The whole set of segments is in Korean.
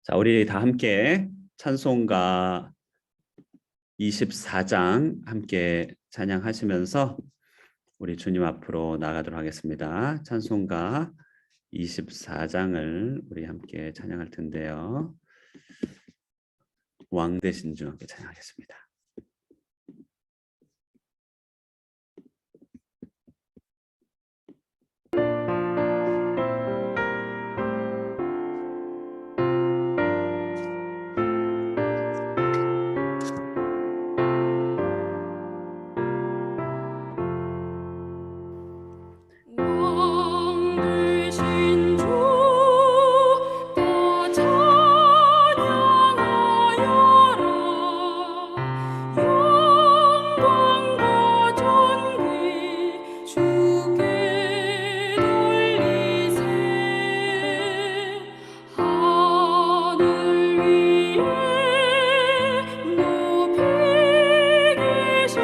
자, 우리 다 함께 찬송가 24장 함께 찬양하시면서 우리 주님 앞으로 나가도록 하겠습니다. 찬송가 24장을 우리 함께 찬양할 텐데요. 왕 되신 주 함께 찬양하겠습니다. 왕 되신 주 다 찬양하여라. 영광과 존귀 주께 돌리세. 하늘 위에 높이 계신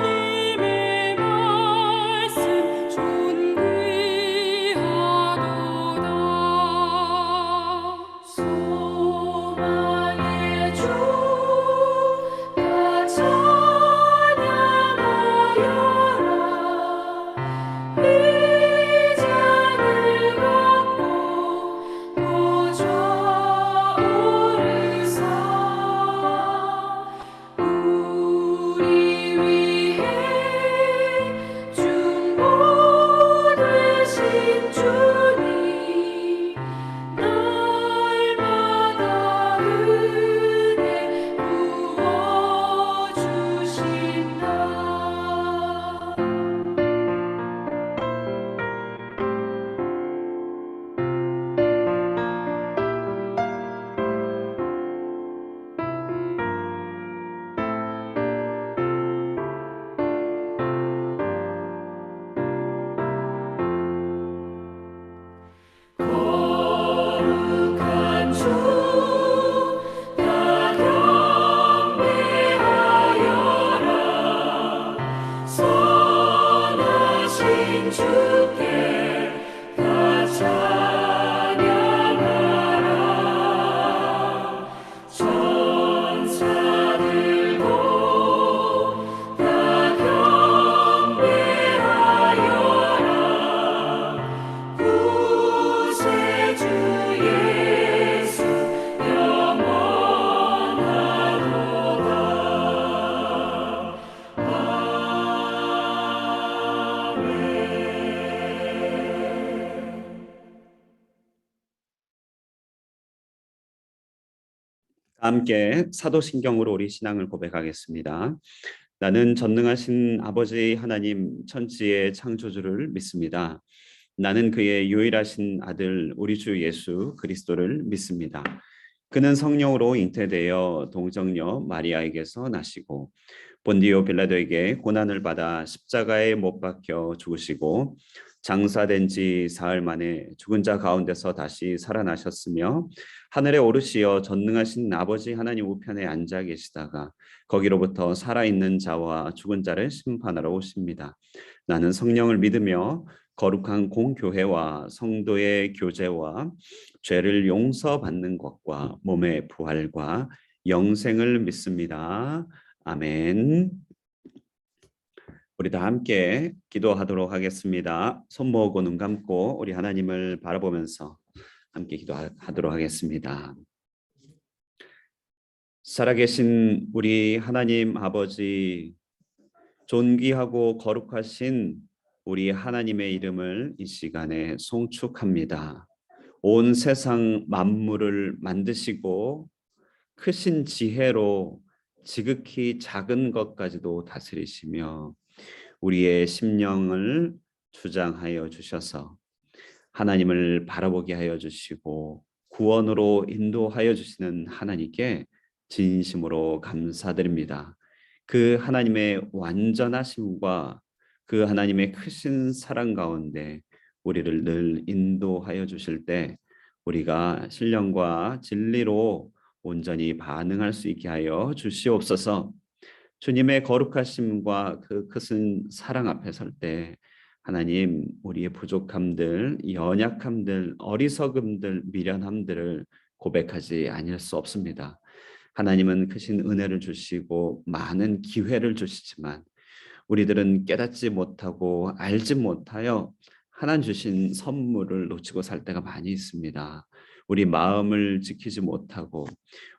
주님의 말씀 존귀하도다. 소망의 주 다 찬양하여라. 위장을 갖고 보좌 오르사. 우리 위해 중보되신 주님, 날마다 은혜 부어주신다. 거룩한 주 다 경배하여라. 선하신 주께 다 찬양하라. 천사들도 다 경배하여라. 구세주 예수 영원하도다. 아멘. 함께 사도신경으로 우리 신앙을 고백하겠습니다. 나는 전능하신 아버지 하나님 천지의 창조주를 믿습니다. 나는 그의 유일하신 아들 우리 주 예수 그리스도를 믿습니다. 그는 성령으로 잉태되어 동정녀 마리아에게서 나시고 본디오 빌라도에게 고난을 받아 십자가에 못 박혀 죽으시고 장사된 지 사흘 만에 죽은 자 가운데서 다시 살아나셨으며 하늘에 오르시어 전능하신 아버지 하나님 우편에 앉아 계시다가 거기로부터 살아있는 자와 죽은 자를 심판하러 오십니다. 나는 성령을 믿으며 거룩한 공교회와 성도의 교제와 죄를 용서받는 것과 몸의 부활과 영생을 믿습니다. 아멘. 우리 다 함께 기도하도록 하겠습니다. 손 모으고 눈 감고 우리 하나님을 바라보면서 함께 기도하도록 하겠습니다. 살아계신 우리 하나님 아버지, 존귀하고 거룩하신 우리 하나님의 이름을 이 시간에 송축합니다. 온 세상 만물을 만드시고 크신 지혜로 지극히 작은 것까지도 다스리시며 우리의 심령을 주장하여 주셔서 하나님을 바라보게 하여 주시고 구원으로 인도하여 주시는 하나님께 진심으로 감사드립니다. 그 하나님의 완전하심과 그 하나님의 크신 사랑 가운데 우리를 늘 인도하여 주실 때 우리가 신령과 진리로 온전히 반응할 수 있게 하여 주시옵소서. 주님의 거룩하심과 그 크신 사랑 앞에 설 때 하나님, 우리의 부족함들, 연약함들, 어리석음들, 미련함들을 고백하지 아니할 수 없습니다. 하나님은 크신 은혜를 주시고 많은 기회를 주시지만 우리들은 깨닫지 못하고 알지 못하여 하나님 주신 선물을 놓치고 살 때가 많이 있습니다. 우리 마음을 지키지 못하고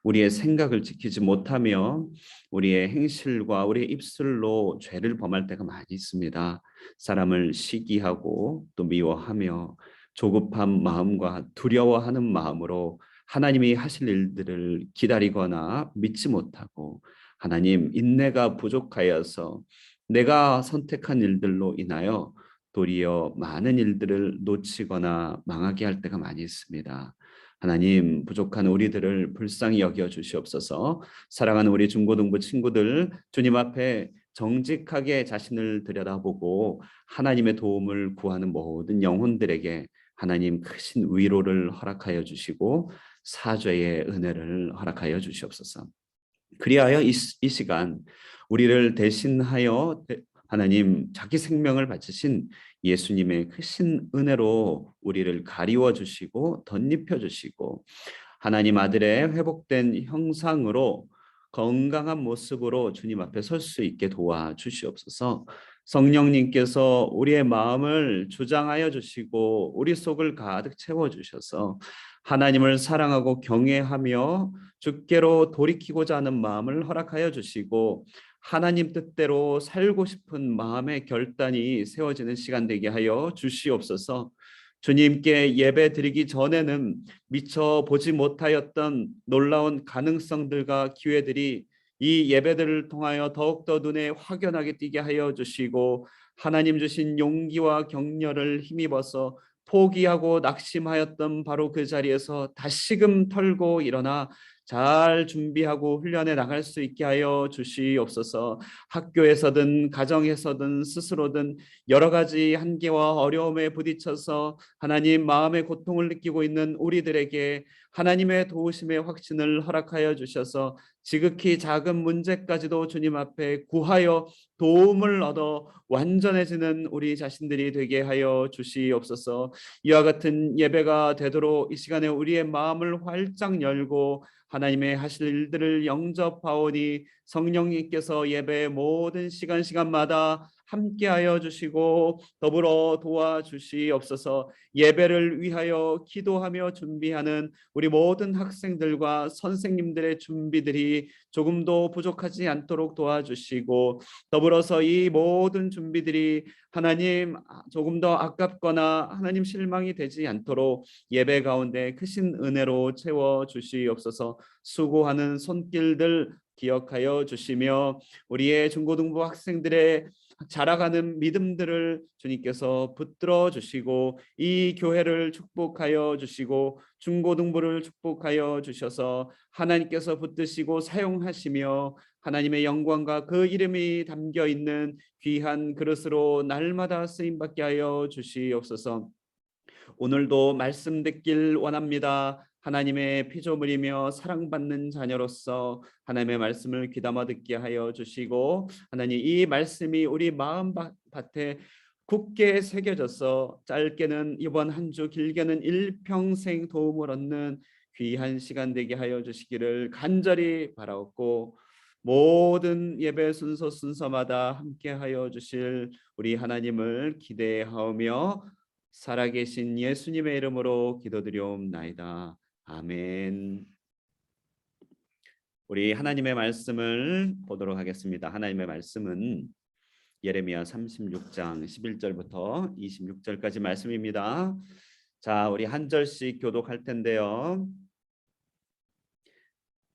우리의 생각을 지키지 못하며 우리의 행실과 우리의 입술로 죄를 범할 때가 많이 있습니다. 사람을 시기하고 또 미워하며 조급한 마음과 두려워하는 마음으로 하나님이 하실 일들을 기다리거나 믿지 못하고 하나님 인내가 부족하여서 내가 선택한 일들로 인하여 도리어 많은 일들을 놓치거나 망하게 할 때가 많이 있습니다. 하나님, 부족한 우리들을 불쌍히 여겨 주시옵소서. 사랑하는 우리 중고등부 친구들, 주님 앞에 정직하게 자신을 들여다보고 하나님의 도움을 구하는 모든 영혼들에게 하나님 크신 위로를 허락하여 주시고 사죄의 은혜를 허락하여 주시옵소서. 그리하여 이 시간 우리를 대신하여 하나님 자기 생명을 바치신 예수님의 크신 은혜로 우리를 가리워 주시고 덧입혀 주시고 하나님 아들의 회복된 형상으로 건강한 모습으로 주님 앞에 설 수 있게 도와 주시옵소서. 성령님께서 우리의 마음을 주장하여 주시고 우리 속을 가득 채워 주셔서 하나님을 사랑하고 경외하며 주께로 돌이키고자 하는 마음을 허락하여 주시고 하나님 뜻대로 살고 싶은 마음의 결단이 세워지는 시간 되게 하여 주시옵소서. 주님께 예배 드리기 전에는 미처 보지 못하였던 놀라운 가능성들과 기회들이 이 예배들을 통하여 더욱더 눈에 확연하게 띄게 하여 주시고 하나님 주신 용기와 격려를 힘입어서 포기하고 낙심하였던 바로 그 자리에서 다시금 털고 일어나 잘 준비하고 훈련해 나갈 수 있게 하여 주시옵소서. 학교에서든 가정에서든 스스로든 여러 가지 한계와 어려움에 부딪혀서 하나님 마음의 고통을 느끼고 있는 우리들에게 하나님의 도우심의 확신을 허락하여 주셔서 지극히 작은 문제까지도 주님 앞에 구하여 도움을 얻어 완전해지는 우리 자신들이 되게 하여 주시옵소서. 이와 같은 예배가 되도록 이 시간에 우리의 마음을 활짝 열고 하나님의 하실 일들을 영접하오니 성령님께서 예배의 모든 시간마다 함께하여 주시고 더불어 도와주시옵소서. 예배를 위하여 기도하며 준비하는 우리 모든 학생들과 선생님들의 준비들이 조금도 부족하지 않도록 도와주시고 더불어서 이 모든 준비들이 하나님 조금 더 아깝거나 하나님 실망이 되지 않도록 예배 가운데 크신 은혜로 채워 주시옵소서. 수고하는 손길들 기억하여 주시며 우리의 중고등부 학생들의 자라가는 믿음들을 주님께서 붙들어 주시고 이 교회를 축복하여 주시고 중고등부를 축복하여 주셔서 하나님께서 붙드시고 사용하시며 하나님의 영광과 그 이름이 담겨 있는 귀한 그릇으로 날마다 쓰임받게 하여 주시옵소서. 오늘도 말씀 듣길 원합니다. 하나님의 피조물이며 사랑받는 자녀로서 하나님의 말씀을 귀담아 듣게 하여 주시고 하나님 이 말씀이 우리 마음밭에 굳게 새겨져서 짧게는 이번 한 주 길게는 일평생 도움을 얻는 귀한 시간 되게 하여 주시기를 간절히 바라옵고 모든 예배 순서마다 함께 하여 주실 우리 하나님을 기대하오며 살아계신 예수님의 이름으로 기도드리옵나이다. 아멘. 우리 하나님의 말씀을 보도록 하겠습니다. 하나님의 말씀은 예레미야 36장 11절부터 26절까지 말씀입니다. 자, 우리 한 절씩 교독할 텐데요.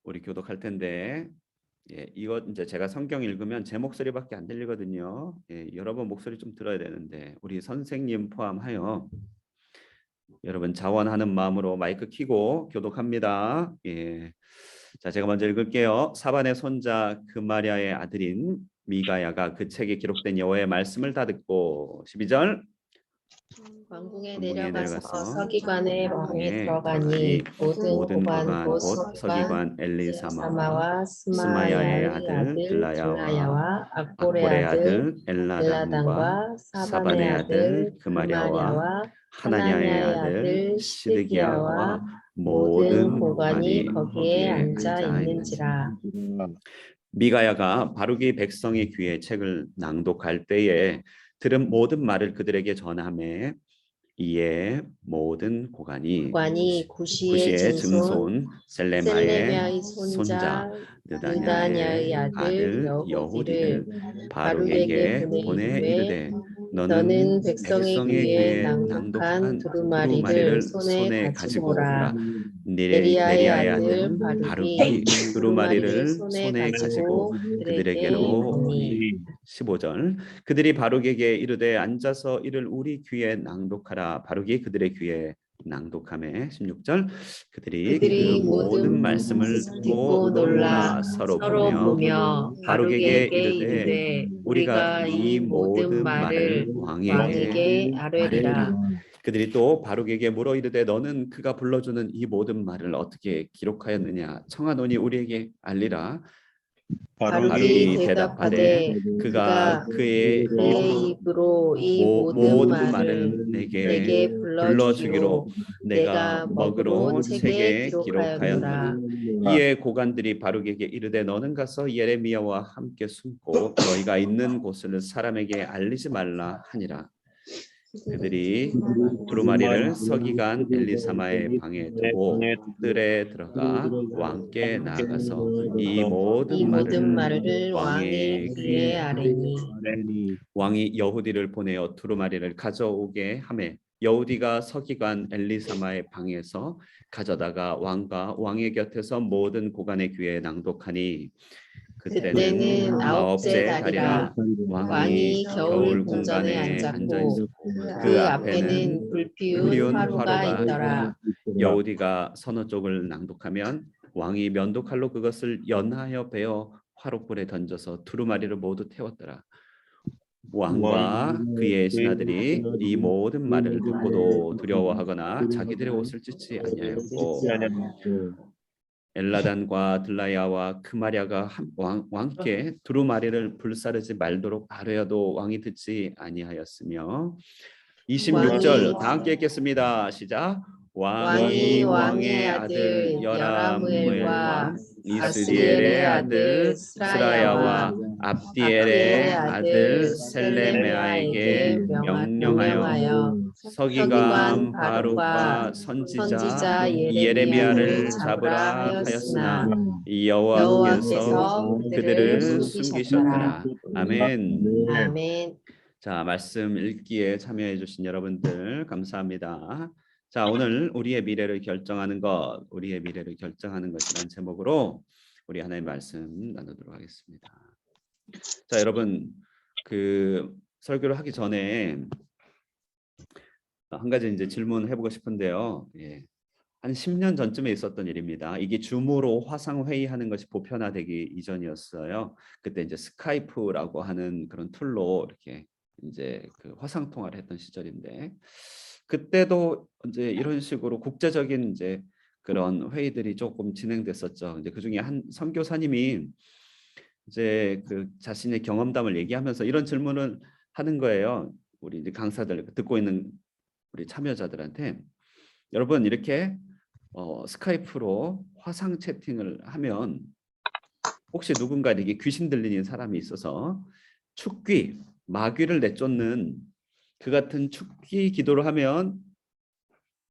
우리 교독할 텐데 이거 이제 제가 성경 읽으면 제 목소리밖에 안 들리거든요. 여러분 목소리 좀 들어야 되는데 우리 선생님 포함하여 여러분 자원하는 마음으로 마이크 켜고 교독합니다. 자, 제가 먼저 읽을게요. 사반의 손자 그마랴의 아들인 미가야가 그 책에 기록된 여호와의 말씀을 다 듣고 12절 왕궁에 왕궁에 내려가서 내려가서 서기관의 방에 방에 들어가니 모든 모든 고관 고관 곧 곧 서기관 엘리사마와 사마와 스마야의 스마야의 아들 아들 들라야와 들라야와 악볼의 악볼의 아들 아들 엘라단과 엘라단과 사반의 사반의 아들 아들 그마랴와 그마랴와 하나냐의 하나냐의 아들 아들 시드기야와 시드기야와 모든 모든 고관이 고관이 거기에 거기에 앉아 앉아 있는지라. 있는지라. 미가야가 바룩이 백성의 귀에 책을 낭독할 때에 들은 모든 말을 그들에게 전하매 이에 모든 고관이 고관이 구시의 구시의 증손 증손 셀레마의 셀레미아의 손자 손자 느다냐의 느다냐의 아들 아들 여후디를 여후디를 바룩에게 바룩에게 보내 보내 이르되 이르되 너는 너는 백성의 백성의 귀에 귀에 낭독한 낭독한 두루마리를 두루마리를 손에 손에 가지고 가지고 오라. 오라. 네리야의 네리야의 아들 아들 바룩이 바룩이 두루마리를 두루마리를 손에 손에 가지고 가지고 그들에게 그들에게로 오니 오니. 15절 그들이 바룩에게 이르되 앉아서 이를 우리 귀에 낭독하라. 바룩이 그들의 귀에 낭독하매. 16절 그들이 그 그들이 모든 모든 말씀을 듣고 듣고 놀라 놀라 서로 서로 보며 보며 바룩에게 바룩에게 이르되 이르되 우리가 우리가 이 이 모든 모든 말을 말을 왕에게 왕에게 아뢰리라. 아뢰리라. 그들이 또 바룩에게 물어 이르되 너는 그가 불러주는 이 모든 말을 어떻게 기록하였느냐 청하노니 우리에게 알리라. 바룩이 바룩이 대답하되 대답하되 그가 그가 그의 그의 입으로 입으로 이 모든 모든 말을 말을 내게 내게 불러주기로 불러주기로 내가 내가 먹으로 먹으로 책에 책에 기록하였노라. 기록하였노라. 이에 고관들이 바룩에게 이르되 너는 가서 예레미야와 함께 숨고 너희가 있는 곳을 사람에게 알리지 말라 하니라. 그들이 두루마리를 서기관 엘리사마의 방에 두고 뜰에 들어가 왕께 나아가서 이 이 모든 모든 말을 말을 왕의 왕의 귀에 귀에 아뢰니 왕이 여후디를 보내어 두루마리를 가져오게 하매 여후디가 서기관 엘리사마의 방에서 가져다가 왕과 왕의 곁에서 모든 고관의 귀에 낭독하니 그때는 그때는 아홉째 아홉째 달이라. 달이라. 왕이 왕이 겨울 겨울 궁전에 궁간에 앉아 앉았고 있었고 그 그 앞에는 앞에는 불피운 피운 화로가 화로가 있더라. 여우디가 서너 쪽을 낭독하면 왕이 면도칼로 그것을 연하여 베어 화롯불에 던져서 두루마리를 모두 태웠더라. 왕과 그의 신하들이 이 모든 말을 듣고도 두려워하거나 자기들의 옷을 찢지 아니하였고 엘라단과 들라야와 크마랴가 왕께 두루마리를 불사르지 말도록 하려도 왕이 듣지 아니하였으며. 26절 다 함께 읽겠습니다. 시작. 왕이 왕이 왕의 왕의 아들 아들 여라무엘과 여라무엘과 이스리엘의 아스리엘의 아들 아들 스라야와 스라야와 압디엘의 압디엘의 아들 아들 셀레메아에게 셀레메아에게 명령하여 명령하여 서기관 서기관 바룩과 바룩과 선지자 선지자 예레미야를 예레미야를 잡으라 잡으라 하였으나 하였으나 여호와께서 여호와께서 그들을 그들을 숨기셨더라. 숨기셨더라. 아멘. 아멘. 자, 말씀 읽기에 참여해 주신 여러분들 감사합니다. 자, 오늘 우리의 미래를 결정하는 것, 우리의 미래를 결정하는 것이라는 제목으로 우리 하나님의 말씀 나누도록 하겠습니다. 자, 여러분 그 설교를 하기 전에 한 가지 이제 질문해 보고 싶은데요. 예. 한 10년 전쯤에 있었던 일입니다. 이게 줌으로 화상 회의하는 것이 보편화되기 이전이었어요. 그때 이제 스카이프라고 하는 그런 툴로 이렇게 이제 그 화상 통화를 했던 시절인데 그때도 이제 이런 식으로 국제적인 이제 그런 회의들이 조금 진행됐었죠. 이제 그 중에 한 선교사님이 이제 그 자신의 경험담을 얘기하면서 이런 질문을 하는 거예요. 우리 이제 강사들 듣고 있는 우리 참여자들한테 여러분 이렇게 스카이프로 화상 채팅을 하면 혹시 누군가에게 귀신 들리는 사람이 있어서 축귀, 마귀를 내쫓는 그 같은 축귀 기도를 하면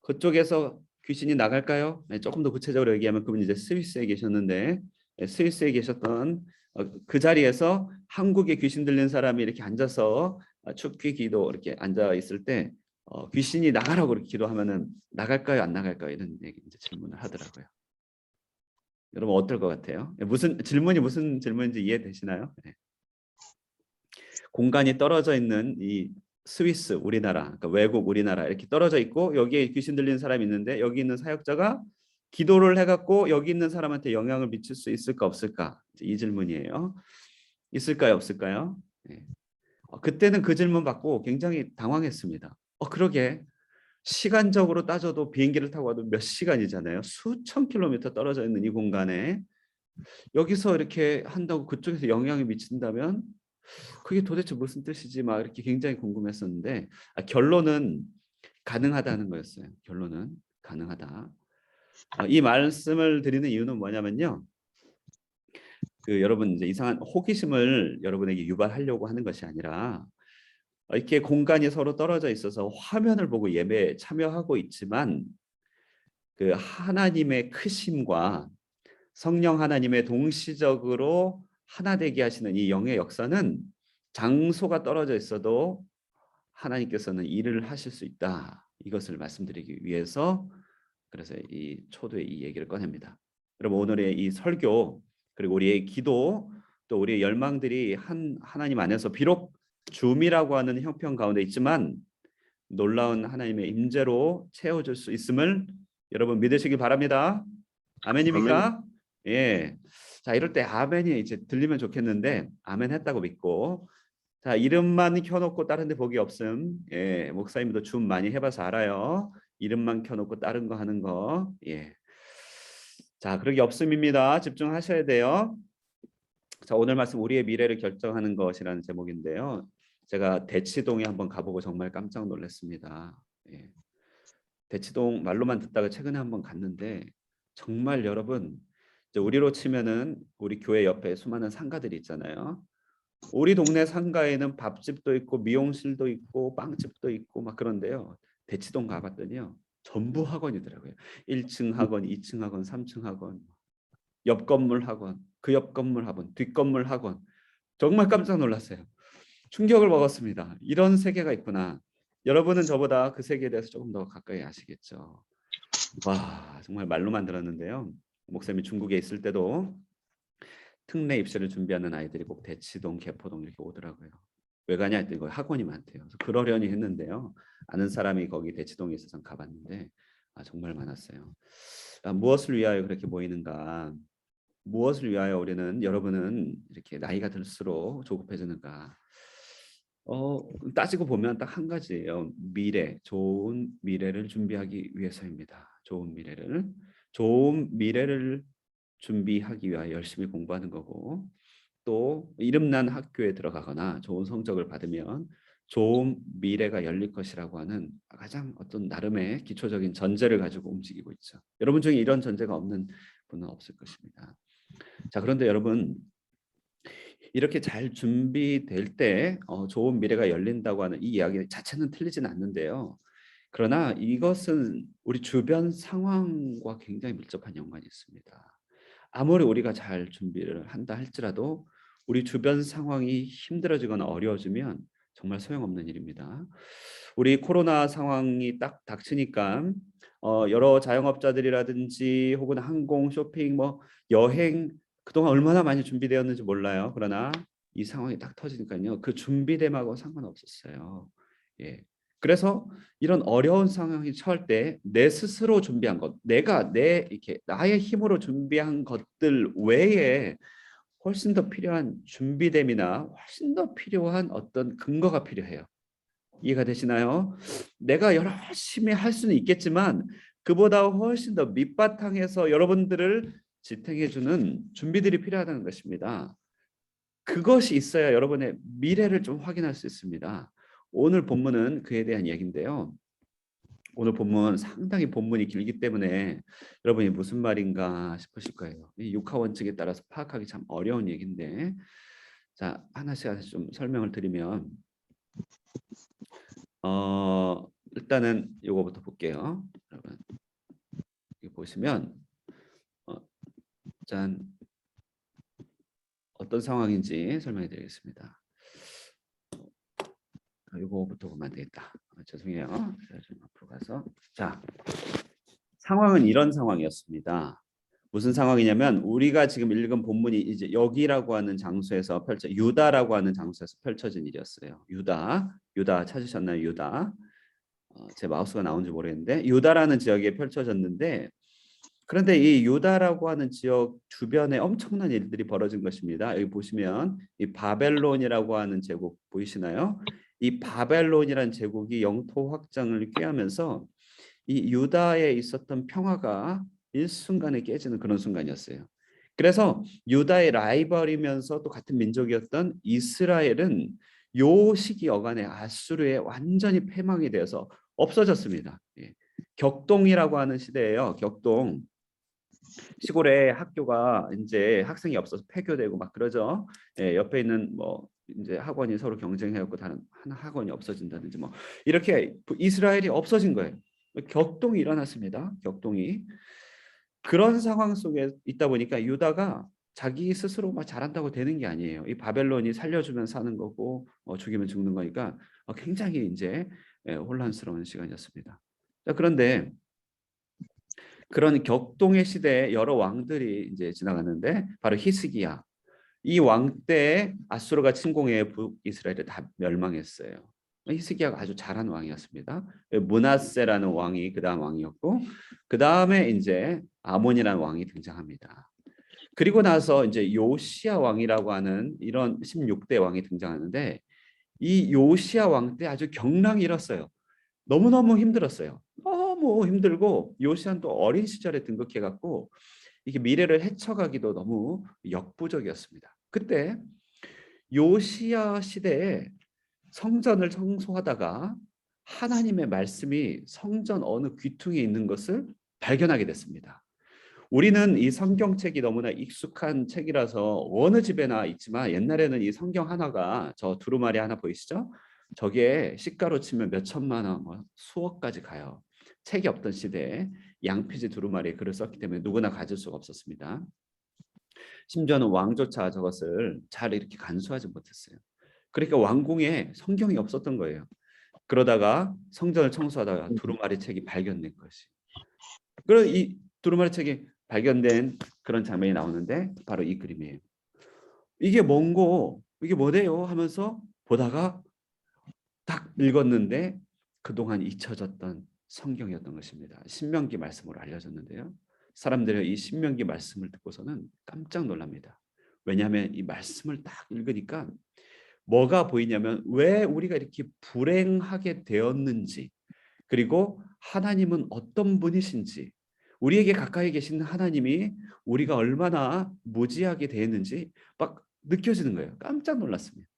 그쪽에서 귀신이 나갈까요? 네, 조금 더 구체적으로 얘기하면 그분이 이제 스위스에 계셨는데 스위스에 계셨던 그 자리에서 한국에 귀신 들리는 사람이 이렇게 앉아서 축귀 기도 이렇게 앉아 있을 때 귀신이 나가라고 이렇게 기도하면은 나갈까요, 안 나갈까요? 이런 얘기 이제 질문을 하더라고요. 여러분 어떨 것 같아요? 무슨 질문인지 이해되시나요? 네. 공간이 떨어져 있는 이 스위스 우리나라, 그러니까 외국 우리나라 이렇게 떨어져 있고 여기에 귀신 들리는 사람이 있는데 여기 있는 사역자가 기도를 해갖고 여기 있는 사람한테 영향을 미칠 수 있을까 없을까? 이 질문이에요. 있을까요, 없을까요? 네. 그때는 그 질문 받고 굉장히 당황했습니다. 그러게 시간적으로 따져도 비행기를 타고 와도 몇 시간이잖아요. 수천 킬로미터 떨어져 있는 이 공간에 여기서 이렇게 한다고 그쪽에서 영향이 미친다면 그게 도대체 무슨 뜻이지? 막 이렇게 굉장히 궁금했었는데 결론은 가능하다는 거였어요. 결론은 가능하다. 이 말씀을 드리는 이유는 뭐냐면요. 여러분 이제 이상한 호기심을 여러분에게 유발하려고 하는 것이 아니라 이렇게 공간이 서로 떨어져 있어서 화면을 보고 예배에 참여하고 있지만 그 하나님의 크심과 성령 하나님의 동시적으로 하나 되게 하시는 이 영의 역사는 장소가 떨어져 있어도 하나님께서는 일을 하실 수 있다. 이것을 말씀드리기 위해서 그래서 이 초두에 이 얘기를 꺼냅니다. 여러분 오늘의 이 설교 그리고 우리의 기도 또 우리의 열망들이 하나님 안에서 비록 줌이라고 하는 형편 가운데 있지만 놀라운 하나님의 임재로 채워질 수 있음을 여러분 믿으시기 바랍니다. 아멘입니까? 예. 자, 이럴 때 아멘이 이제 들리면 좋겠는데 아멘 했다고 믿고 자, 이름만 켜놓고 다른 데 복이 없음. 예, 목사님도 줌 많이 해봐서 알아요. 이름만 켜놓고 다른 거 하는 거. 예. 자, 그러기 없음입니다. 집중하셔야 돼요. 자, 오늘 말씀 우리의 미래를 결정하는 것이라는 제목인데요. 제가 대치동에 한번 가보고 정말 깜짝 놀랐습니다. 예. 대치동 말로만 듣다가 최근에 한번 갔는데 정말 여러분 이제 우리로 치면은 우리 교회 옆에 수많은 상가들이 있잖아요. 우리 동네 상가에는 밥집도 있고 미용실도 있고 빵집도 있고 막 그런데요. 대치동 가봤더니요. 전부 학원이더라고요. 1층 학원, 2층 학원, 3층 학원, 옆 건물 학원, 그 옆 건물 학원, 뒷 건물 학원. 정말 깜짝 놀랐어요. 충격을 먹었습니다. 이런 세계가 있구나. 여러분은 저보다 그 세계에 대해서 조금 더 가까이 아시겠죠. 와, 정말 말로만 들었는데요. 목사님이 중국에 있을 때도 특례 입시를 준비하는 아이들이 꼭 대치동, 개포동 이렇게 오더라고요. 왜 가냐 했더니 거기 학원이 많대요. 그래서 그러려니 했는데요. 아는 사람이 거기 대치동에 있어서 가봤는데 정말 많았어요. 무엇을 위하여 그렇게 모이는가? 무엇을 위하여 우리는 여러분은 이렇게 나이가 들수록 조급해지는가? 따지고 보면 딱 한 가지예요. 미래, 좋은 미래를 준비하기 위해서입니다. 좋은 미래를 준비하기 위하여 열심히 공부하는 거고 또 이름난 학교에 들어가거나 좋은 성적을 받으면 좋은 미래가 열릴 것이라고 하는 가장 어떤 나름의 기초적인 전제를 가지고 움직이고 있죠. 여러분 중에 이런 전제가 없는 분은 없을 것입니다. 자, 그런데 여러분 이렇게 잘 준비될 때 좋은 미래가 열린다고 하는 이 이야기 자체는 틀리진 않는데요. 그러나 이것은 우리 주변 상황과 굉장히 밀접한 연관이 있습니다. 아무리 우리가 잘 준비를 한다 할지라도 우리 주변 상황이 힘들어지거나 어려워지면 정말 소용없는 일입니다. 우리 코로나 상황이 딱 닥치니까 여러 자영업자들이라든지 혹은 항공, 쇼핑, 뭐 여행 그동안 얼마나 많이 준비되었는지 몰라요. 그러나 이 상황이 딱 터지니까요. 그 준비됨하고 상관없었어요. 예. 그래서 이런 어려운 상황이 처할 때 내 스스로 준비한 것, 내가 이렇게 나의 힘으로 준비한 것들 외에 훨씬 더 필요한 준비됨이나 훨씬 더 필요한 어떤 근거가 필요해요. 이해가 되시나요? 내가 열심히 할 수는 있겠지만 그보다 훨씬 더 밑바탕에서 여러분들을 지탱해주는 준비들이 필요하다는 것입니다. 그것이 있어야 여러분의 미래를 좀 확인할 수 있습니다. 오늘 본문은 그에 대한 얘기인데요. 오늘 본문 상당히 본문이 길기 때문에 여러분이 무슨 말인가 싶으실 거예요. 이 육하 원칙에 따라서 파악하기 참 어려운 얘기인데 자 하나씩 좀 설명을 드리면 일단은 요거부터 볼게요. 여러분 여기 보시면 짠 어떤 상황인지 설명해 드리겠습니다. 이거부터 보면 안 되겠다. 죄송해요. 제가 좀 앞으로 가서 자 상황은 이런 상황이었습니다. 무슨 상황이냐면 우리가 지금 읽은 본문이 이제 여기라고 하는 장소에서 유다라고 하는 장소에서 펼쳐진 일이었어요. 유다 찾으셨나요? 유다. 제 마우스가 나온지 모르겠는데 유다라는 지역에 펼쳐졌는데 그런데 이 유다라고 하는 지역 주변에 엄청난 일들이 벌어진 것입니다. 여기 보시면 이 바벨론이라고 하는 제국 보이시나요? 이 바벨론이라는 제국이 영토 확장을 꾀하면서 이 유다에 있었던 평화가 일순간에 깨지는 그런 순간이었어요. 그래서 유다의 라이벌이면서 또 같은 민족이었던 이스라엘은 요 시기 여간에 아수르에 완전히 패망이 되어서 없어졌습니다. 예. 격동이라고 하는 시대예요. 격동. 시골에 학교가 이제 학생이 없어서 폐교되고 막 그러죠. 예, 옆에 있는 뭐 이제 학원이 서로 경쟁해갖고 다른 한 학원이 없어진다든지 뭐 이렇게 이스라엘이 없어진 거예요. 격동이 일어났습니다. 격동이. 그런 상황 속에 있다 보니까 유다가 자기 스스로 막 잘한다고 되는 게 아니에요. 이 바벨론이 살려주면 사는 거고 죽이면 죽는 거니까 굉장히 이제 혼란스러운 시간이었습니다. 자, 그런데 그런 격동의 시대에 여러 왕들이 이제 지나갔는데 바로 히스기야. 이 왕 때에 아수르가 침공해 북이스라엘을 다 멸망했어요. 히스기야가 아주 잘한 왕이었습니다. 므낫세라는 왕이 그다음 왕이었고 그다음에 이제 아몬이라는 왕이 등장합니다. 그리고 나서 이제 요시야 왕이라고 하는 이런 16대 왕이 등장하는데 이 요시야 왕 때 아주 경랑이 일었어요. 너무너무 힘들었어요. 너무 힘들고 요시야는 또 어린 시절에 등극해 갖고 이게 미래를 헤쳐가기도 너무 역부족이었습니다. 그때 요시야 시대에 성전을 청소하다가 하나님의 말씀이 성전 어느 귀퉁이에 있는 것을 발견하게 됐습니다. 우리는 이 성경책이 너무나 익숙한 책이라서 어느 집에나 있지만 옛날에는 이 성경 하나가 저 두루마리 하나 보이시죠? 저게 시가로 치면 몇 천만 원, 뭐 수억까지 가요. 책이 없던 시대에 양피지 두루마리에 글을 썼기 때문에 누구나 가질 수가 없었습니다. 심지어는 왕조차 저것을 잘 이렇게 간수하지 못했어요. 그러니까 왕궁에 성경이 없었던 거예요. 그러다가 성전을 청소하다가 두루마리 책이 발견된 것이. 그럼 이 두루마리 책이 발견된 그런 장면이 나오는데 바로 이 그림이에요. 이게 뭔고 이게 뭐대요 하면서 보다가 딱 읽었는데 그동안 잊혀졌던 성경이었던 것입니다. 신명기 말씀으로 알려졌는데요. 사람들이 이 신명기 말씀을 듣고서는 깜짝 놀랍니다. 왜냐하면 이 말씀을 딱 읽으니까 뭐가 보이냐면 왜 우리가 이렇게 불행하게 되었는지 그리고 하나님은 어떤 분이신지 우리에게 가까이 계신 하나님이 우리가 얼마나 무지하게 대했는지 막 느껴지는 거예요. 깜짝 놀랐습니다.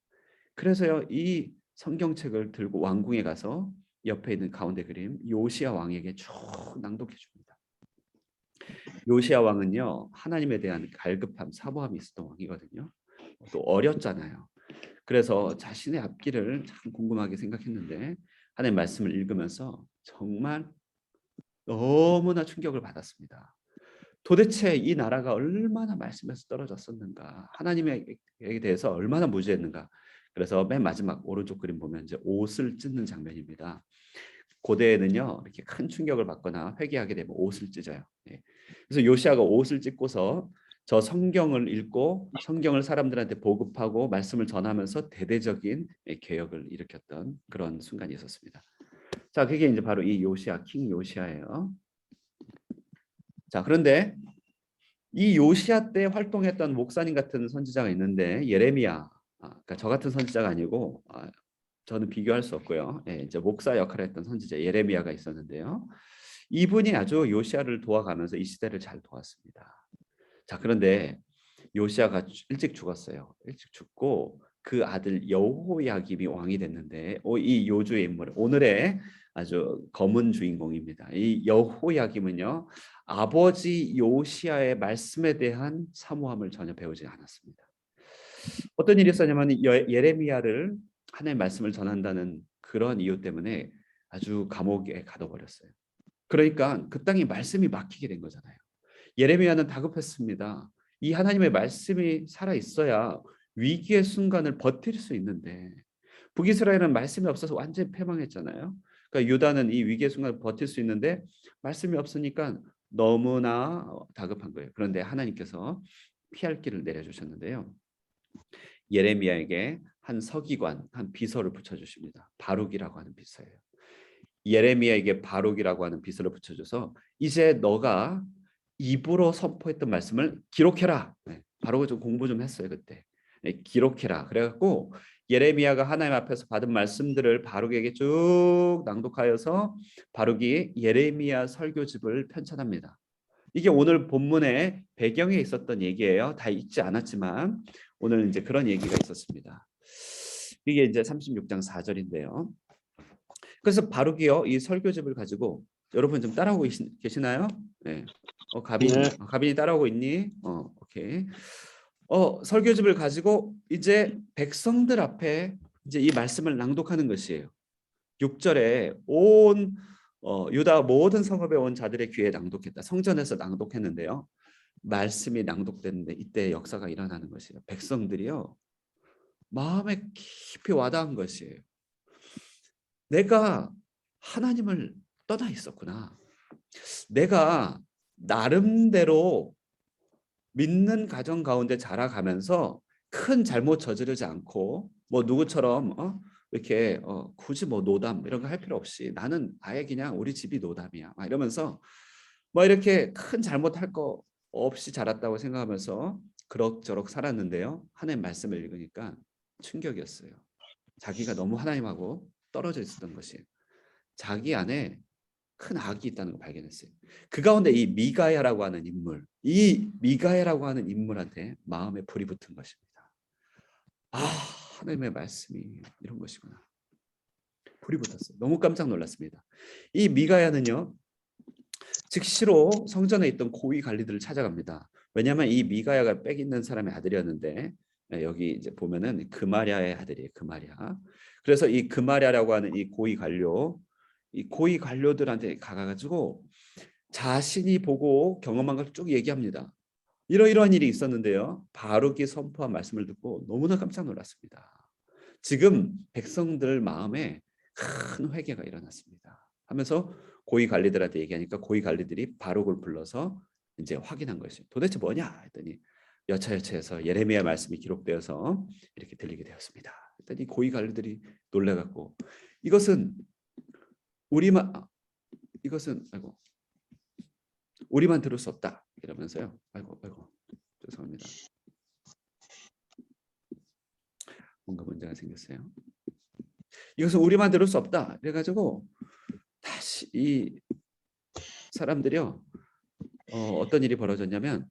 그래서요 이 성경책을 들고 왕궁에 가서 옆에 있는 가운데 그림 요시야 왕에게 쭉 낭독해 줍니다. 요시야 왕은요 하나님에 대한 갈급함, 사모함이 있었던 왕이거든요. 또 어렸잖아요. 그래서 자신의 앞길을 참 궁금하게 생각했는데 하나님 말씀을 읽으면서 정말 너무나 충격을 받았습니다. 도대체 이 나라가 얼마나 말씀에서 떨어졌었는가, 하나님에 대해서 얼마나 무지했는가. 그래서 맨 마지막 오른쪽 그림 보면 이제 옷을 찢는 장면입니다. 고대에는요 이렇게 큰 충격을 받거나 회개하게 되면 옷을 찢어요. 그래서 요시아가 옷을 찢고서 저 성경을 읽고 성경을 사람들한테 보급하고 말씀을 전하면서 대대적인 개혁을 일으켰던 그런 순간이 있었습니다. 자, 그게 이제 바로 이 요시아, 킹 요시아예요. 자, 그런데 이 요시아 때 활동했던 목사님 같은 선지자가 있는데 예레미야, 그러니까 저 같은 선지자가 아니고 저는 비교할 수 없고요. 이제 목사 역할을 했던 선지자 예레미야가 있었는데요. 이분이 아주 요시아를 도와가면서 이 시대를 잘 도왔습니다. 자, 그런데 요시아가 일찍 죽었어요. 일찍 죽고 그 아들 여호야김이 왕이 됐는데 이 요주의 인물 오늘의 아주 검은 주인공입니다. 이 여호야김은요 아버지 요시아의 말씀에 대한 사모함을 전혀 배우지 않았습니다. 어떤 일이 있었냐면 예레미야를 하나님의 말씀을 전한다는 그런 이유 때문에 아주 감옥에 가둬버렸어요. 그러니까 그 땅에 말씀이 막히게 된 거잖아요. 예레미야는 다급했습니다. 이 하나님의 말씀이 살아 있어야 위기의 순간을 버틸 수 있는데 북이스라엘은 말씀이 없어서 완전히 패망했잖아요. 그러니까 유다는 이 위기의 순간을 버틸 수 있는데 말씀이 없으니까 너무나 다급한 거예요. 그런데 하나님께서 피할 길을 내려주셨는데요. 예레미야에게 한 서기관, 한 비서를 붙여주십니다. 바룩이라고 하는 비서예요. 예레미야에게 바룩이라고 하는 비서를 붙여줘서 이제 너가 입으로 선포했던 말씀을 기록해라. 바룩은 좀 공부 좀 했어요 그때. 기록해라. 그래갖고 예레미야가 하나님 앞에서 받은 말씀들을 바룩에게 쭉 낭독하여서 바룩이 예레미야 설교집을 편찬합니다. 이게 오늘 본문의 배경에 있었던 얘기예요. 다 읽지 않았지만 오늘 이제 그런 얘기가 있었습니다. 이게 이제 36장 4절인데요. 그래서 바룩이요, 이 설교집을 가지고 여러분 좀 따라오고 계시나요? 네. 가빈이 따라오고 있니? 오케이. 설교집을 가지고 이제 백성들 앞에 이제 이 말씀을 낭독하는 것이에요. 6절에 온 유다 모든 성읍에 온 자들의 귀에 낭독했다. 성전에서 낭독했는데요. 말씀이 낭독됐는데 이때 역사가 일어나는 것이에요. 백성들이요, 마음에 깊이 와닿은 것이에요. 내가 하나님을 떠나 있었구나. 내가 나름대로 믿는 가정 가운데 자라가면서 큰 잘못 저지르지 않고 뭐 누구처럼 이렇게 굳이 뭐 노담 이런 거 할 필요 없이 나는 아예 그냥 우리 집이 노담이야 막 이러면서 뭐 이렇게 큰 잘못할 거 없이 자랐다고 생각하면서 그럭저럭 살았는데요. 하나님 말씀을 읽으니까 충격이었어요. 자기가 너무 하나님하고 떨어져 있었던 것이, 자기 안에 큰 악이 있다는 걸 발견했어요. 그 가운데 이 미가야라고 하는 인물한테 마음에 불이 붙은 것입니다. 하나님의 말씀이 이런 것이구나. 불이 붙었어요. 너무 깜짝 놀랐습니다. 이 미가야는요, 즉시로 성전에 있던 고위 관리들을 찾아갑니다. 왜냐하면 이 미가야가 빽 있는 사람의 아들이었는데, 여기 이제 보면은 그마랴의 아들이에요. 그마랴. 그래서 이 그마랴라고 하는 이 고위 관료들한테 가가지고 자신이 보고 경험한 걸 쭉 얘기합니다. 이러이러한 일이 있었는데요. 바룩이 선포한 말씀을 듣고 너무나 깜짝 놀랐습니다. 지금 백성들 마음에 큰 회개가 일어났습니다. 하면서 고위 관리들한테 얘기하니까 고위 관리들이 바룩을 불러서 이제 확인한 것이 도대체 뭐냐 했더니 여차여차해서 예레미야 말씀이 기록되어서 이렇게 들리게 되었습니다. 했더니 고위 관리들이 놀라갖고 이것은 우리만 들을 수 없다 이러면서요. 아이고 죄송합니다. 뭔가 문제가 생겼어요. 이것은 우리만 들을 수 없다. 그래가지고 다시 이 사람들이요, 어떤 일이 벌어졌냐면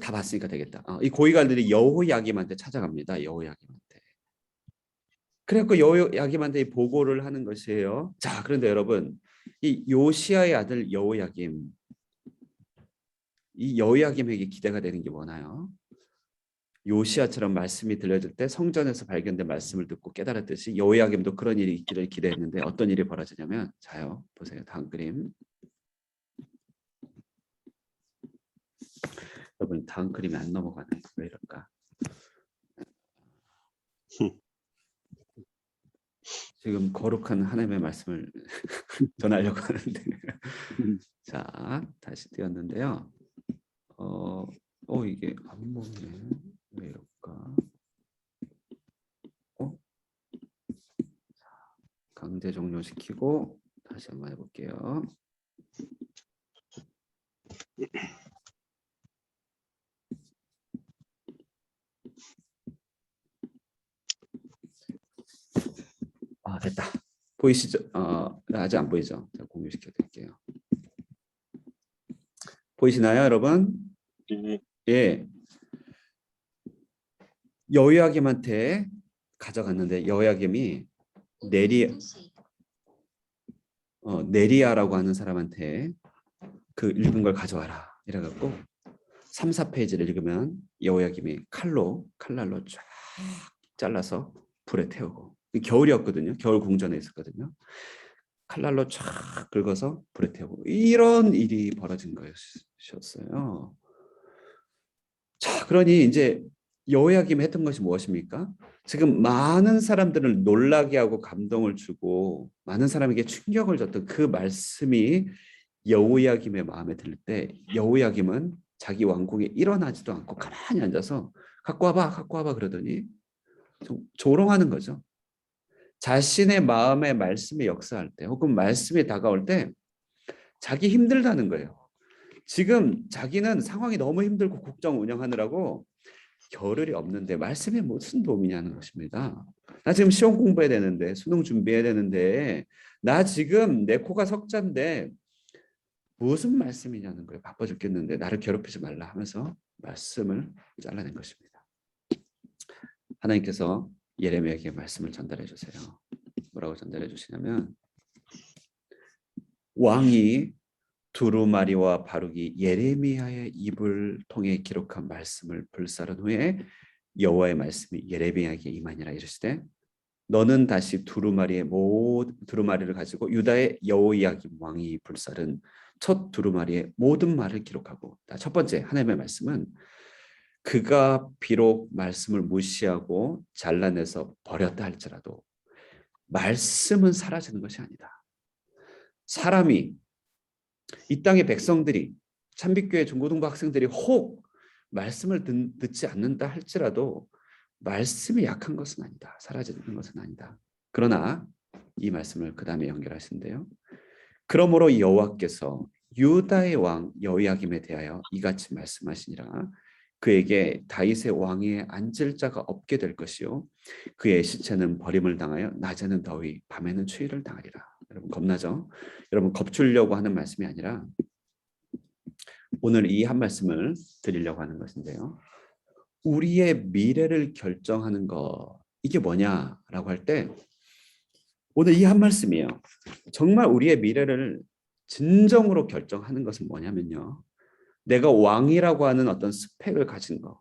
다 봤으니까 되겠다. 이 고위관들이 여호야김한테 찾아갑니다. 여호야김한테. 그래갖고 여호야김한테 이 보고를 하는 것이에요. 자, 그런데 여러분, 이 요시야의 아들 여호야김, 이 여호야김에게 기대가 되는 게 뭐나요? 요시야처럼 말씀이 들려질 때 성전에서 발견된 말씀을 듣고 깨달았듯이 여호야김도 그런 일이 있기를 기대했는데 어떤 일이 벌어지냐면, 자요, 보세요. 다음 그림. 여러분, 다음 그림이 안 넘어가네. 왜 이럴까? 지금 거룩한 하나님의 말씀을 전하려고 하는데 자, 다시 띄웠는데요. 이게 안 먹네. 왜 이럴까? 강제 종료시키고 다시 한번 해볼게요. 됐다. 보이시죠? 아직 안 보이죠? 제가 공유시켜 드릴게요. 보이시나요, 여러분? 예. 여호야김한테 가져갔는데 여호야김이 네리야라고 하는 사람한테 그 읽은 걸 가져와라 이래갖고 3, 4페이지를 읽으면 여호야김이 칼날로 쫙 잘라서 불에 태우고, 겨울이었거든요. 겨울 궁전에 있었거든요. 칼날로 쫙 긁어서 불에 태우고, 이런 일이 벌어진 것이었어요. 자, 그러니 이제 여호야김이 했던 것이 무엇입니까? 지금 많은 사람들을 놀라게 하고 감동을 주고 많은 사람에게 충격을 줬던 그 말씀이 여호야김의 마음에 들 때 여호야김은 자기 왕궁에 일어나지도 않고 가만히 앉아서 갖고 와봐 그러더니 좀 조롱하는 거죠. 자신의 마음의 말씀이 역사할 때 혹은 말씀이 다가올 때 자기 힘들다는 거예요. 지금 자기는 상황이 너무 힘들고 국정 운영하느라고 겨를이 없는데 말씀이 무슨 도움이냐는 것입니다. 나 지금 시험 공부해야 되는데, 수능 준비해야 되는데, 나 지금 내 코가 석자인데 무슨 말씀이냐는 거예요. 바빠 죽겠는데 나를 괴롭히지 말라 하면서 말씀을 잘라낸 것입니다. 하나님께서 예레미야에게 말씀을 전달해 주세요. 뭐라고 전달해 주시냐면, 왕이 두루마리와 바룩이 예레미야의 입을 통해 기록한 말씀을 불사른 후에 여호와의 말씀이 예레미야에게 임하니라. 이르시되 너는 다시 두루마리를 가지고 유다의 여호야김 왕이 불사른 첫 두루마리의 모든 말을 기록하고. 첫 번째 하나님의 말씀은, 그가 비록 말씀을 무시하고 잘라내서 버렸다 할지라도 말씀은 사라지는 것이 아니다. 사람이, 이 땅의 백성들이, 참빛교회 중고등부 학생들이 혹 말씀을 듣지 않는다 할지라도 말씀이 약한 것은 아니다. 사라지는 것은 아니다. 그러나 이 말씀을 그 다음에 연결하신대요. 그러므로 여호와께서 유다의 왕 여호야김에 대하여 이같이 말씀하시니라. 그에게 다윗의 왕위에 앉을 자가 없게 될 것이요 그의 시체는 버림을 당하여 낮에는 더위 밤에는 추위를 당하리라. 여러분 겁나죠? 여러분 겁주려고 하는 말씀이 아니라 오늘 이 한 말씀을 드리려고 하는 것인데요. 우리의 미래를 결정하는 거, 이게 뭐냐라고 할 때 오늘 이 한 말씀이에요. 정말 우리의 미래를 진정으로 결정하는 것은 뭐냐면요, 내가 왕이라고 하는 어떤 스펙을 가진 거,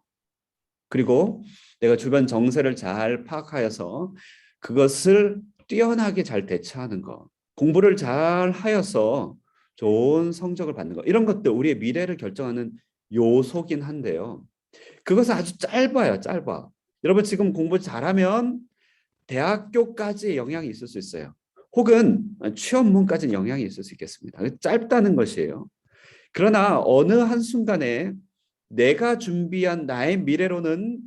그리고 내가 주변 정세를 잘 파악하여서 그것을 뛰어나게 잘 대처하는 거, 공부를 잘 하여서 좋은 성적을 받는 거, 이런 것들 우리의 미래를 결정하는 요소긴 한데요, 그것은 아주 짧아요. 짧아. 여러분 지금 공부 잘하면 대학교까지 영향이 있을 수 있어요. 혹은 취업문까지는 영향이 있을 수 있겠습니다. 짧다는 것이에요. 그러나 어느 한순간에 내가 준비한 나의 미래로는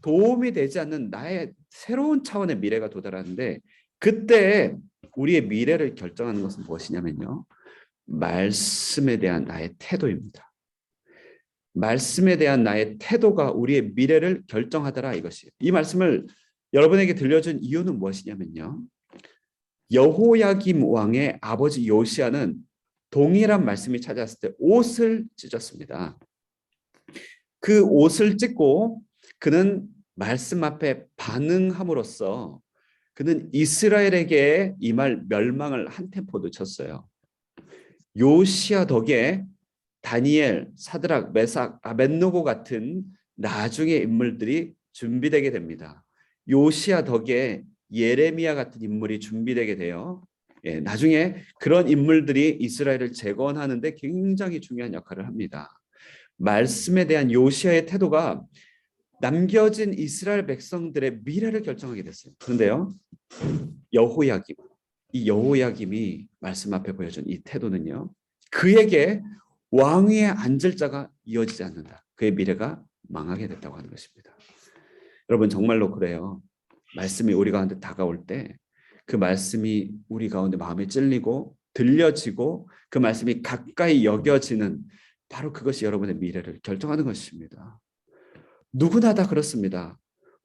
도움이 되지 않는 나의 새로운 차원의 미래가 도달하는데, 그때 우리의 미래를 결정하는 것은 무엇이냐면요, 말씀에 대한 나의 태도입니다. 말씀에 대한 나의 태도가 우리의 미래를 결정하더라, 이것이에요. 이 말씀을 여러분에게 들려준 이유는 무엇이냐면요, 여호야김 왕의 아버지 요시야는 동일한 말씀이 찾아왔을 때 옷을 찢었습니다. 그 옷을 찢고 그는 말씀 앞에 반응함으로써 그는 이스라엘에게 임할 멸망을 한 템포 늦췄어요. 요시야 덕에 다니엘, 사드락, 메삭, 아벳노고 같은 나중의 인물들이 준비되게 됩니다. 요시야 덕에 예레미야 같은 인물이 준비되게 돼요. 나중에 그런 인물들이 이스라엘을 재건하는 데 굉장히 중요한 역할을 합니다. 말씀에 대한 요시야의 태도가 남겨진 이스라엘 백성들의 미래를 결정하게 됐어요. 그런데요, 여호야김, 이 여호야김이 말씀 앞에 보여준 이 태도는요, 그에게 왕위에 앉을 자가 이어지지 않는다. 그의 미래가 망하게 됐다고 하는 것입니다. 여러분 정말로 그래요. 말씀이 우리 가운데 다가올 때 그 말씀이 우리 가운데 마음에 찔리고 들려지고 그 말씀이 가까이 여겨지는, 바로 그것이 여러분의 미래를 결정하는 것입니다. 누구나 다 그렇습니다.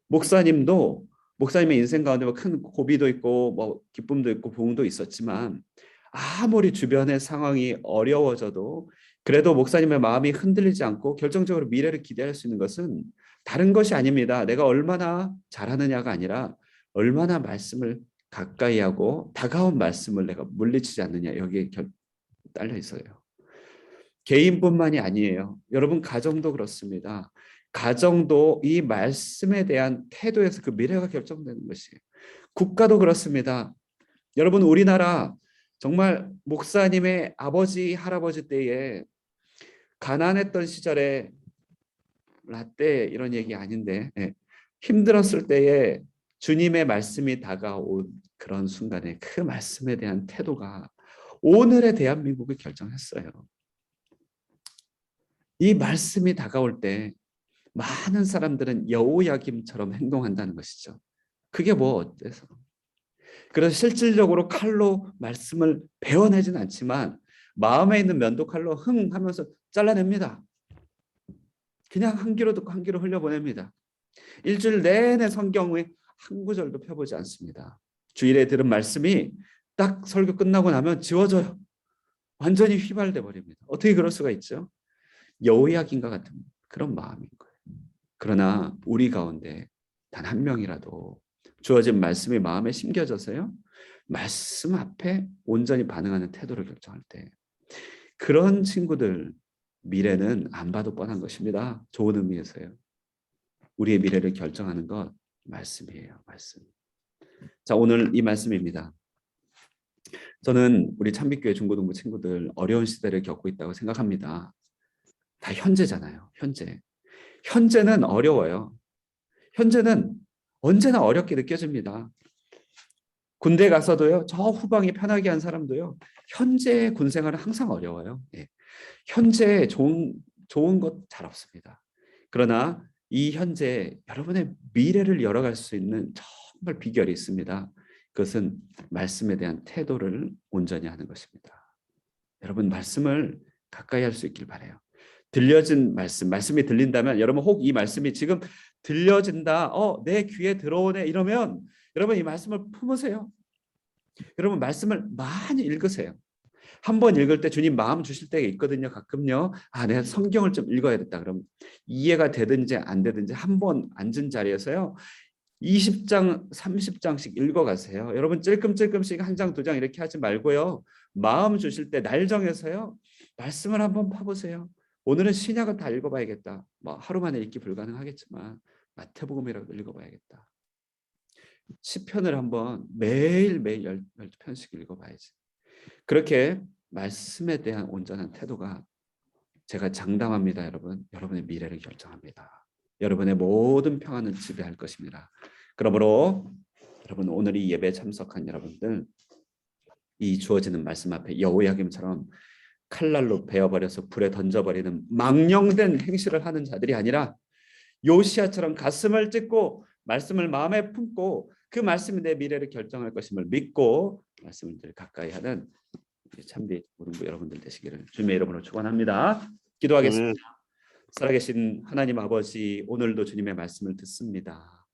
목사님의 인생 가운데 큰 고비도 있고 뭐 기쁨도 있고 부흥도 있었지만, 아무리 주변의 상황이 어려워져도 그래도 목사님의 마음이 흔들리지 않고 결정적으로 미래를 기대할 수 있는 것은 다른 것이 아닙니다. 내가 얼마나 잘하느냐가 아니라 얼마나 말씀을 가까이 하고 다가온 말씀을 내가 물리치지 않느냐, 여기에 딸려 있어요. 개인뿐만이 아니에요. 여러분 가정도 그렇습니다. 가정도 이 말씀에 대한 태도에서 그 미래가 결정되는 것이에요. 국가도 그렇습니다. 여러분 우리나라 정말 목사님의 아버지 할아버지 때에 가난했던 시절에, 라떼 이런 얘기 아닌데, 힘들었을 때에 주님의 말씀이 다가온 그런 순간에 그 말씀에 대한 태도가 오늘의 대한민국을 결정했어요. 이 말씀이 다가올 때 많은 사람들은 여호야김처럼 행동한다는 것이죠. 그게 뭐 어때서? 그래서 실질적으로 칼로 말씀을 베어내진 않지만 마음에 있는 면도칼로 흥 하면서 잘라냅니다. 그냥 한 귀로 듣고 한 귀로 흘려보냅니다. 일주일 내내 성경의 한 구절도 펴보지 않습니다. 주일에 들은 말씀이 딱 설교 끝나고 나면 지워져요. 완전히 휘발돼 버립니다. 어떻게 그럴 수가 있죠? 여호야긴과 같은 그런 마음인 거예요. 그러나 우리 가운데 단 한 명이라도 주어진 말씀이 마음에 심겨져서요, 말씀 앞에 온전히 반응하는 태도를 결정할 때, 그런 친구들 미래는 안 봐도 뻔한 것입니다. 좋은 의미에서요. 우리의 미래를 결정하는 것 말씀이에요. 말씀. 자, 오늘 이 말씀입니다. 저는 우리 참빛교회 중고등부 친구들 어려운 시대를 겪고 있다고 생각합니다. 다 현재잖아요. 현재는 어려워요. 현재는 언제나 어렵게 느껴집니다. 군대 가서도요, 저 후방이 편하게 한 사람도요, 현재의 군 생활은 항상 어려워요. 예. 현재에 좋은 것 잘 없습니다. 그러나 이 현재 여러분의 미래를 열어갈 수 있는 정말 비결이 있습니다. 그것은 말씀에 대한 태도를 온전히 하는 것입니다. 여러분, 말씀을 가까이 할 수 있길 바라요. 들려진 말씀이 들린다면, 여러분 혹 이 말씀이 지금 들려진다, 내 귀에 들어오네 이러면 여러분 이 말씀을 품으세요. 여러분 말씀을 많이 읽으세요. 한 번 읽을 때 주님 마음 주실 때가 있거든요. 가끔요. 내가 성경을 좀 읽어야겠다. 그럼 이해가 되든지 안 되든지 한 번 앉은 자리에서요, 20장, 30장씩 읽어가세요. 여러분 찔끔찔끔씩 한 장, 두 장 이렇게 하지 말고요. 마음 주실 때 날 정해서요, 말씀을 한번 파보세요. 오늘은 신약을 다 읽어봐야겠다. 하루 만에 읽기 불가능하겠지만 마태복음이라도 읽어봐야겠다. 시편을 한번 매일매일 12편씩 읽어봐야지. 그렇게 말씀에 대한 온전한 태도가, 제가 장담합니다, 여러분의 미래를 결정합니다. 여러분의 모든 평안을 지배할 것입니다. 그러므로 여러분, 오늘 이 예배에 참석한 여러분들, 이 주어지는 말씀 앞에 여호야김처럼 칼날로 베어버려서 불에 던져버리는 망령된 행실을 하는 자들이 아니라 요시야처럼 가슴을 찢고 말씀을 마음에 품고 그 말씀이 내 미래를 결정할 것임을 믿고 말씀을 늘 가까이 하는 참비 모든 여러분들 되시기를 주님의 이름으로 축원합니다. 기도하겠습니다. 살아계신 하나님 아버지, 오늘도 주님의 말씀을 듣습니다.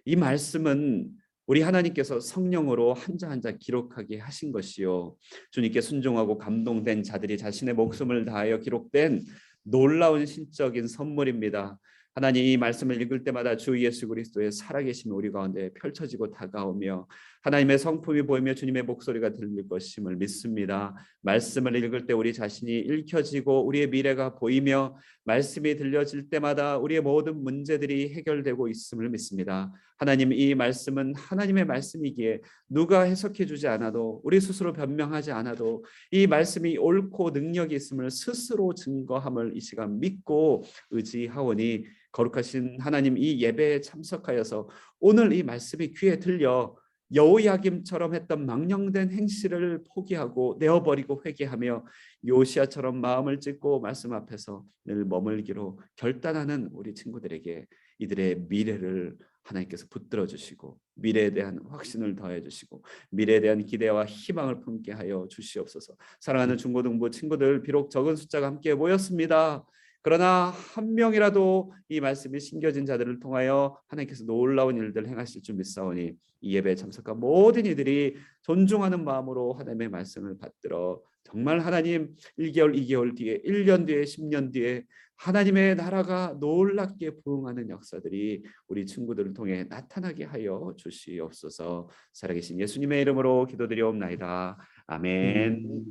이 말씀은 우리 하나님께서 성령으로 한자 한자 기록하게 하신 것이요, 주님께 순종하고 감동된 자들이 자신의 목숨을 다하여 기록된 놀라운 신적인 선물입니다. 하나님, 이 말씀을 읽을 때마다 주 예수 그리스도의 살아계심이 우리 가운데 펼쳐지고 다가오며 하나님의 성품이 보이며 주님의 목소리가 들릴 것임을 믿습니다. 말씀을 읽을 때 우리 자신이 읽혀지고 우리의 미래가 보이며 말씀이 들려질 때마다 우리의 모든 문제들이 해결되고 있음을 믿습니다. 하나님, 이 말씀은 하나님의 말씀이기에 누가 해석해 주지 않아도, 우리 스스로 변명하지 않아도 이 말씀이 옳고 능력이 있음을 스스로 증거함을 이 시간 믿고 의지하오니, 거룩하신 하나님, 이 예배에 참석하여서 오늘 이 말씀이 귀에 들려 여호야김처럼 했던 망령된 행실을 포기하고 내어버리고 회개하며 요시야처럼 마음을 찢고 말씀 앞에서 늘 머물기로 결단하는 우리 친구들에게 이들의 미래를 하나님께서 붙들어 주시고 미래에 대한 확신을 더해 주시고 미래에 대한 기대와 희망을 품게 하여 주시옵소서. 사랑하는 중고등부 친구들, 비록 적은 숫자가 함께 모였습니다. 그러나 한 명이라도 이 말씀이 심겨진 자들을 통하여 하나님께서 놀라운 일들을 행하실 줄 믿사오니, 이 예배에 참석한 모든 이들이 존중하는 마음으로 하나님의 말씀을 받들어 정말 하나님 1개월, 2개월 뒤에, 1년 뒤에, 10년 뒤에 하나님의 나라가 놀랍게 부흥하는 역사들이 우리 친구들을 통해 나타나게 하여 주시옵소서. 살아계신 예수님의 이름으로 기도드리옵나이다. 아멘.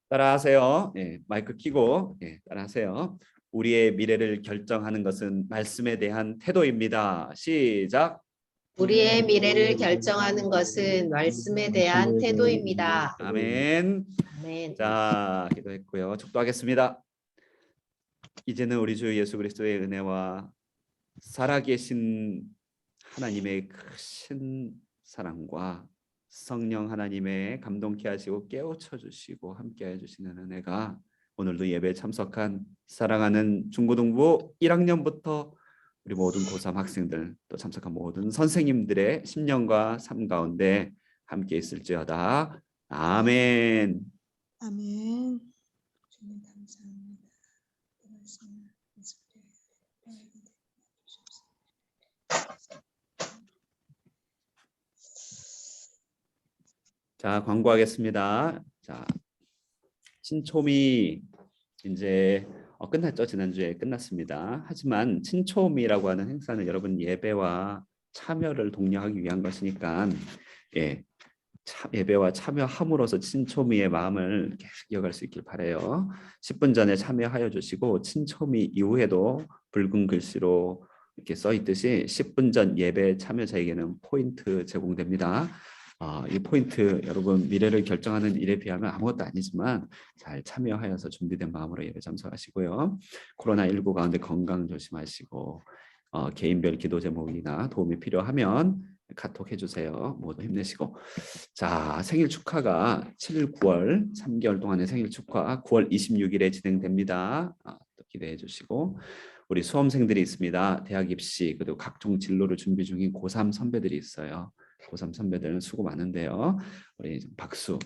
따라하세요. 마이크 켜고 따라하세요. 우리의 미래를 결정하는 것은 말씀에 대한 태도입니다. 시작. 우리의 미래를 결정하는 것은 말씀에 대한 태도입니다. 아멘. 아멘. 자, 기도했고요. 축도하겠습니다. 이제는 우리 주 예수 그리스도의 은혜와 살아계신 하나님의 크신 사랑과 성령 하나님의 감동케 하시고 깨우쳐 주시고 함께해 주시는 은혜가 오늘도 예배에 참석한 사랑하는 중고등부 1학년부터 우리 모든 고3 학생들, 또 참석한 모든 선생님들의 심령과 삶 가운데 함께 있을지어다. 아멘. 아멘. 주님 감사합니다. 말씀 자, 광고하겠습니다. 자, 친초미 이제 끝났죠. 지난주에 끝났습니다. 하지만 친초미라고 하는 행사는 여러분 예배와 참여를 독려하기 위한 것이니까 예, 예배와 참여함으로써 친초미의 마음을 계속 이어갈 수 있길 바라요. 10분 전에 참여하여 주시고 친초미 이후에도 붉은 글씨로 이렇게 써 있듯이 10분 전 예배 참여자에게는 포인트 제공됩니다. 이 포인트 여러분 미래를 결정하는 일에 비하면 아무것도 아니지만 잘 참여하여서 준비된 마음으로 예배 참석하시고요. 코로나19 가운데 건강 조심하시고 개인별 기도 제목이나 도움이 필요하면 카톡 해주세요. 모두 힘내시고 자 생일 축하가 7, 9월 3개월 동안의 생일 축하 9월 26일에 진행됩니다. 또 기대해 주시고 우리 수험생들이 있습니다. 대학 입시 그리고 각종 진로를 준비 중인 고3 선배들이 있어요. 고3 선배들은 수고 많은데요. 우리 박수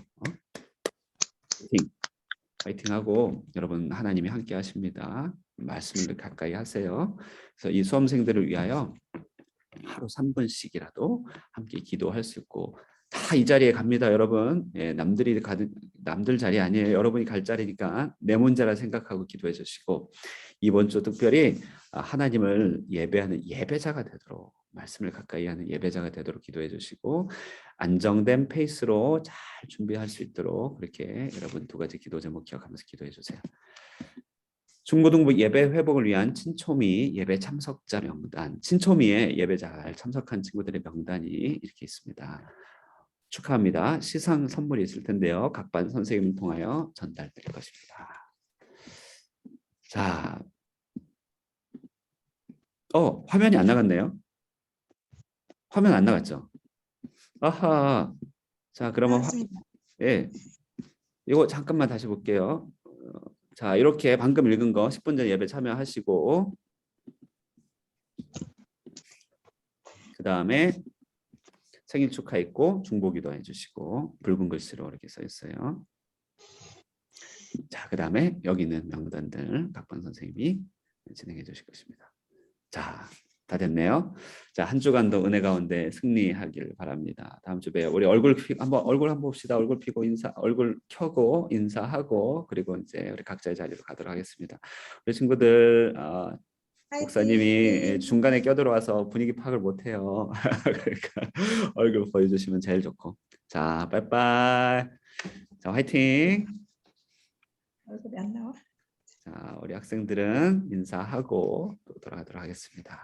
파이팅 파이팅하고 여러분 하나님이 함께 하십니다. 말씀을 가까이 하세요. 그래서 이 수험생들을 위하여 하루 3분씩이라도 함께 기도할 수 있고 다 이 자리에 갑니다, 여러분. 예, 남들 자리 아니에요. 여러분이 갈 자리니까 내 문제라 생각하고 기도해 주시고 이번 주 특별히 하나님을 예배하는 예배자가 되도록 말씀을 가까이 하는 예배자가 되도록 기도해 주시고 안정된 페이스로 잘 준비할 수 있도록 그렇게 여러분 두 가지 기도 제목 기억하면서 기도해 주세요. 중고등부 예배 회복을 위한 친초미 예배 참석자 명단, 친초미에 예배 잘 참석한 친구들의 명단이 이렇게 있습니다. 축하합니다. 시상 선물이 있을 텐데요. 각 반 선생님을 통하여 전달될 것입니다. 자, 화면이 안 나갔네요. 화면 안 나갔죠? 아하. 자, 그러면 예, 이거 잠깐만 다시 볼게요. 자, 이렇게 방금 읽은 거 10분 전 예배 참여하시고 그 다음에 생일 축하 있고 중보기도 해주시고 붉은 글씨로 이렇게 써 있어요. 자, 그 다음에 여기 있는 명단들 각반 선생님이 진행해 주실 것입니다. 자, 다 됐네요. 자, 한 주간도 은혜 가운데 승리하길 바랍니다. 다음 주 봬요. 우리 얼굴 한번 봅시다. 얼굴 피고 얼굴 켜고 인사하고 그리고 이제 우리 각자의 자리로 가도록 하겠습니다. 우리 친구들 목사님이 중간에 껴들어와서 분위기 파악을 못해요. 그러니까 얼굴 보여주시면 제일 좋고. 자, 빠이빠이. 자, 화이팅. 얼굴이 안 나와. 자, 우리 학생들은 인사하고 또 돌아가도록 하겠습니다.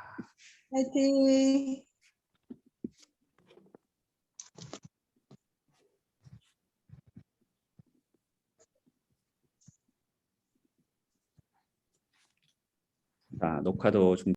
파이팅. 자, 녹화도 중